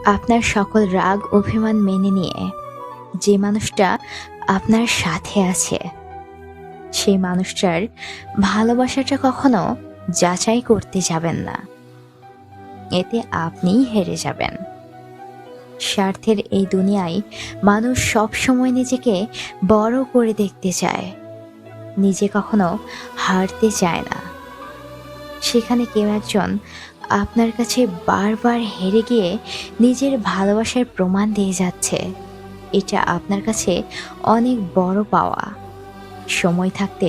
আপনার সকল রাগ অভিমান মেনে নিয়ে যে মানুষটা আপনার সাথে আছে সেই মানুষটার ভালোবাসাটা কখনো যাচাই করতে যাবেন না। এতে আপনিই হেরে যাবেন। স্বার্থের এই দুনিয়ায় মানুষ সব সময় নিজেকে বড় করে দেখতে চায়, নিজে কখনো হারতে চায় না। সেখানে কেউ একজন আপনার কাছে বারবার হেরে গিয়ে নিজের ভালোবাসার প্রমাণ দিয়ে যাচ্ছে, এটা আপনার কাছে অনেক বড় পাওয়া। সময় থাকতে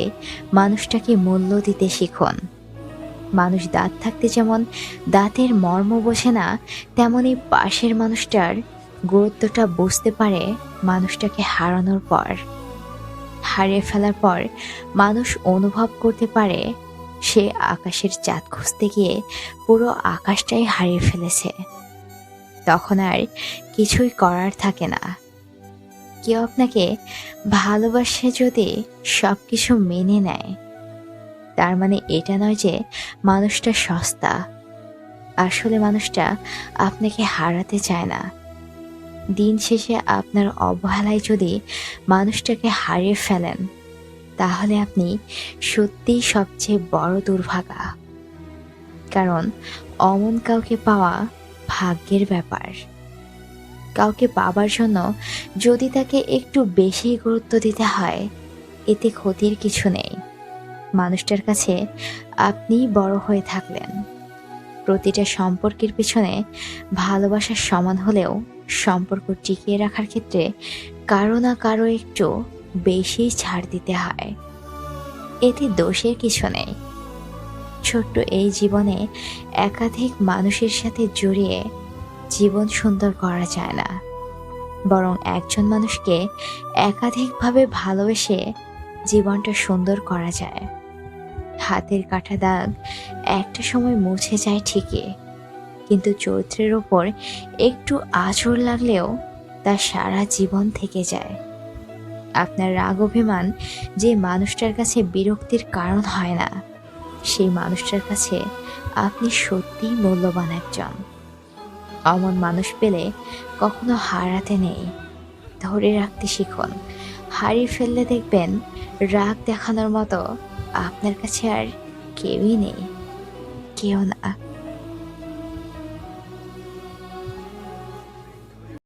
মানুষটাকে মূল্য দিতে শিখুন। মানুষ দাঁত থাকতে যেমন দাঁতের মর্ম বোঝে না, তেমনি পাশের মানুষটার গুরুত্বটা বুঝতে পারে মানুষটাকে হারানোর পর। হারিয়ে ফেলার পর মানুষ অনুভব করতে পারে সে আকাশের চাঁদ খুঁজতে গিয়ে পুরো আকাশটাই হারিয়ে ফেলেছে। তখন আর কিছুই করার থাকে না। কেউ আপনাকে ভালোবাসে যদি সবকিছু মেনে নেয়, তার মানে এটা নয় যে মানুষটা সস্তা। আসলে মানুষটা আপনাকে হারাতে চায় না। দিন শেষে আপনার অবহেলায় যদি মানুষটাকে হারিয়ে ফেলেন, তাহলে আপনি সত্যিই সবচেয়ে বড় দুর্ভাগা। কারণ অমন কাউকে পাওয়া ভাগ্যের ব্যাপার। কাউকে পাবার জন্য যদি তাকে একটু বেশি গুরুত্ব দিতে হয়, এতে ক্ষতির কিছু নেই। মানুষটার কাছে আপনিই বড় হয়ে থাকলেন। প্রতিটা সম্পর্কের পিছনে ভালোবাসার সমান হলেও সম্পর্ক টিকিয়ে রাখার ক্ষেত্রে কারো না কারো একটু বেশি ছাড় দিতে হয়। এতে দোষের কিছু নেই। ছোট্ট এই জীবনে একাধিক মানুষের সাথে জড়িয়ে জীবন সুন্দর করা যায় না, বরং একজন মানুষকে একাধিকভাবে ভালোবেসে জীবনটা সুন্দর করা যায়। হাতের কাটা দাগ একটা সময় মুছে যায় ঠিকই, কিন্তু চরিত্রের ওপর একটু আঁচড় লাগলেও তা সারা জীবন থেকে যায়। আপনার রাগ অভিমান যে মানুষটার কাছে বিরক্তির কারণ হয় না, সেই মানুষটার কাছে আপনি সত্যিই মূল্যবান একজন। অমন মানুষ পেলে কখনো হারাতে নেই, ধরে রাখতে শিখুন। হারিয়ে ফেললে দেখবেন রাগ দেখানোর মতো আপনার কাছে আর কেউই নেই, কেউ না।